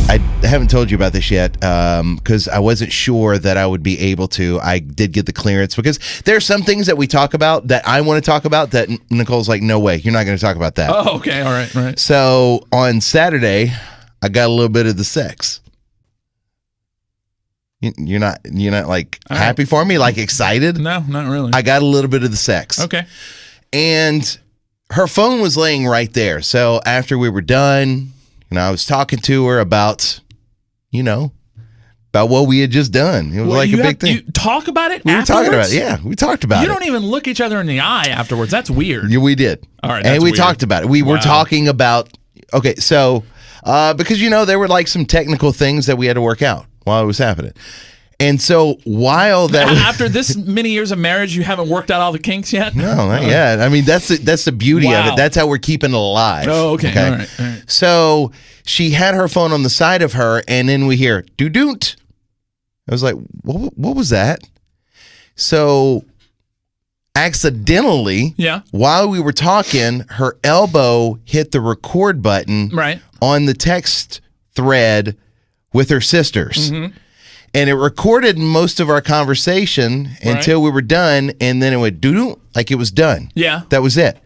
I haven't told you about this yet because I wasn't sure that I would be able to. I did get the clearance because there are some things that we talk about that I want to talk about that Nicole's like, no way, you're not going to talk about that. Oh, okay. All right. So on Saturday, I got a little bit of the sex. You're not like happy for me, like excited? No, not really. I got a little bit of the sex. Okay. And her phone was laying right there. So after we were done, I was talking to her about what we had just done. It was like a big thing. You talk about it we afterwards? were talking about it. Yeah, we talked about it. You don't even look each other in the eye afterwards. That's weird. Yeah, we did. All right, and we weird. talked about it. We were talking about, okay, so because, there were like some technical things that we had to work out while it was happening. And so while that after this many years of marriage, you haven't worked out all the kinks yet? No, not yet. I mean, that's the beauty of it. That's how we're keeping it alive. Oh, okay. All right. So she had her phone on the side of her, and then we hear doo-doot. I was like, what was that? So accidentally, while we were talking, her elbow hit the record button on the text thread with her sisters. Mm-hmm. And it recorded most of our conversation until we were done, and then it went doo-doo, like it was done. Yeah. That was it.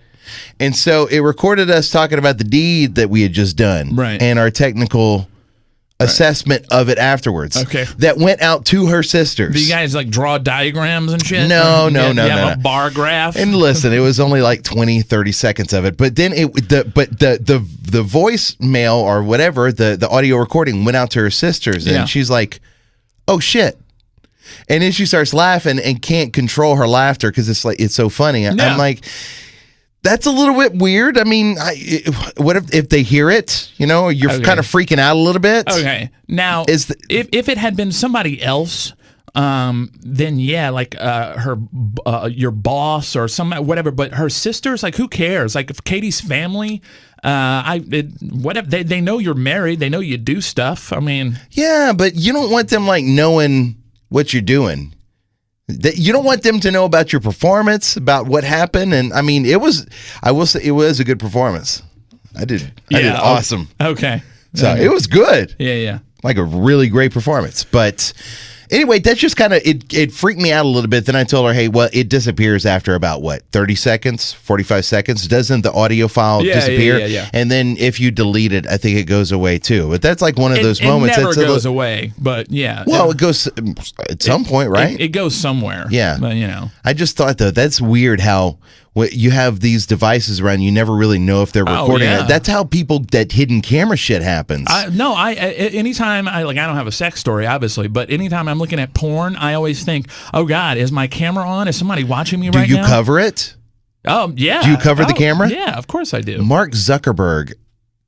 And so it recorded us talking about the deed that we had just done and our technical assessment of it afterwards. Okay. That went out to her sisters. Do you guys like draw diagrams and shit? No. You have a bar graph? And listen, it was only like 20, 30 seconds of it. But then the voicemail or whatever, the audio recording went out to her sisters, and she's like, oh shit. And then she starts laughing and can't control her laughter because it's so funny. I'm like, that's a little bit weird. I mean, what if they hear it? You're kind of freaking out a little bit. Okay. Now, if it had been somebody else, then like your boss or whatever. But her sisters, like, who cares? Like, if Katie's family, whatever, they know you're married. They know you do stuff. I mean, yeah, but you don't want them like knowing what you're doing. You don't want them to know about your performance, about what happened. And I mean, I will say it was a good performance. I did awesome. Okay. So it was good. Yeah. Like a really great performance. But anyway, that's just kind of, it freaked me out a little bit. Then I told her, hey, well, it disappears after about 30 seconds, 45 seconds. Doesn't the audio file disappear? Yeah. And then if you delete it, I think it goes away too. But that's like one of those moments. It never goes away, but yeah. Well, it goes at some point, right? It goes somewhere. Yeah. But, I just thought, though, that's weird how you have these devices around, you never really know if they're recording it. That's how that hidden camera shit happens. Anytime I don't have a sex story, obviously, but anytime I'm looking at porn, I always think, oh God, is my camera on? Is somebody watching me right now? Do you cover it? Oh, yeah. Do you cover the camera? Yeah, of course I do. Mark Zuckerberg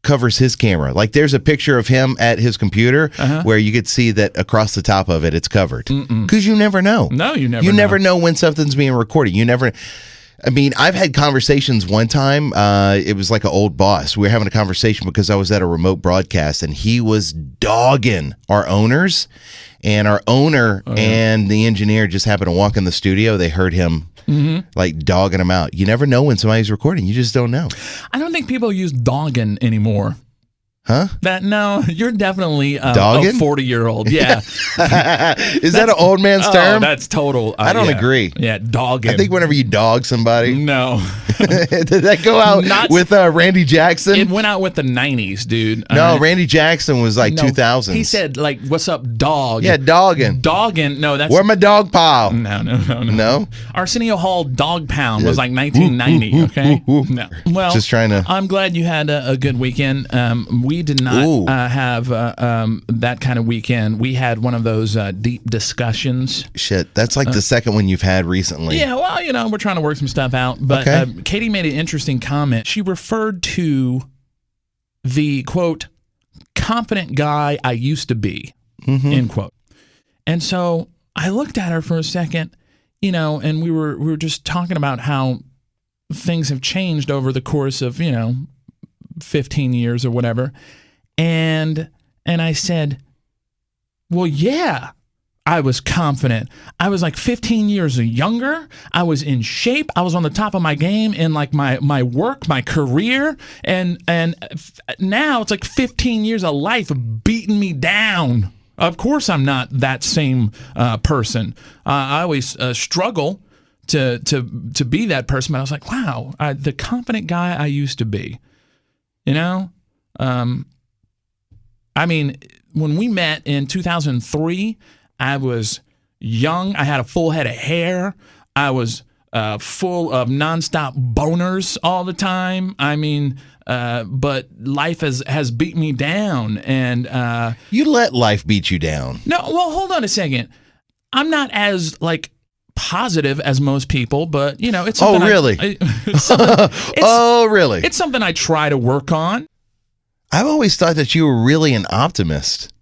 covers his camera. Like, there's a picture of him at his computer where you could see that across the top of it, it's covered. Because you never know. No, you never know. You never know when something's being recorded. You never... I mean, I've had conversations one time. It was like an old boss. We were having a conversation because I was at a remote broadcast, and he was dogging our owners. And our owner and the engineer just happened to walk in the studio. They heard him like dogging him out. You never know when somebody's recording. You just don't know. I don't think people use dogging anymore. Huh? No, you're definitely a 40-year-old. Yeah. Is that an old man's term? That's total. I don't agree. Yeah, dogging. I think whenever you dog somebody. No. Did that go out with Randy Jackson? It went out with the 90s, dude. No, Randy Jackson was like 2000s. He said, like, what's up, dog? Yeah, dogging. Dogging. No, that's... Where my dog pile? No? Arsenio Hall Dog Pound was like 1990, okay? No. Well, just trying to... I'm glad you had a good weekend. We did not have that kind of weekend. We had one of those deep discussions. Shit, that's like the second one you've had recently. Yeah, well, we're trying to work some stuff out. But Katie made an interesting comment. She referred to the, quote, confident guy I used to be, end quote. And so I looked at her for a second, and we were just talking about how things have changed over the course of, 15 years or whatever. And I said, well, yeah, I was confident. I was like 15 years younger. I was in shape. I was on the top of my game in like my work, my career. And now it's like 15 years of life beating me down. Of course, I'm not that same person. I always struggle to be that person. But I was like, wow, the confident guy I used to be. You know, I mean, when we met in 2003, I was young. I had a full head of hair. I was full of nonstop boners all the time. I mean, but life has beat me down. And you let life beat you down. No, well, hold on a second. I'm not as like positive as most people, but you know, it's something. Oh, really? Really? It's something I try to work on. I've always thought that you were really an optimist.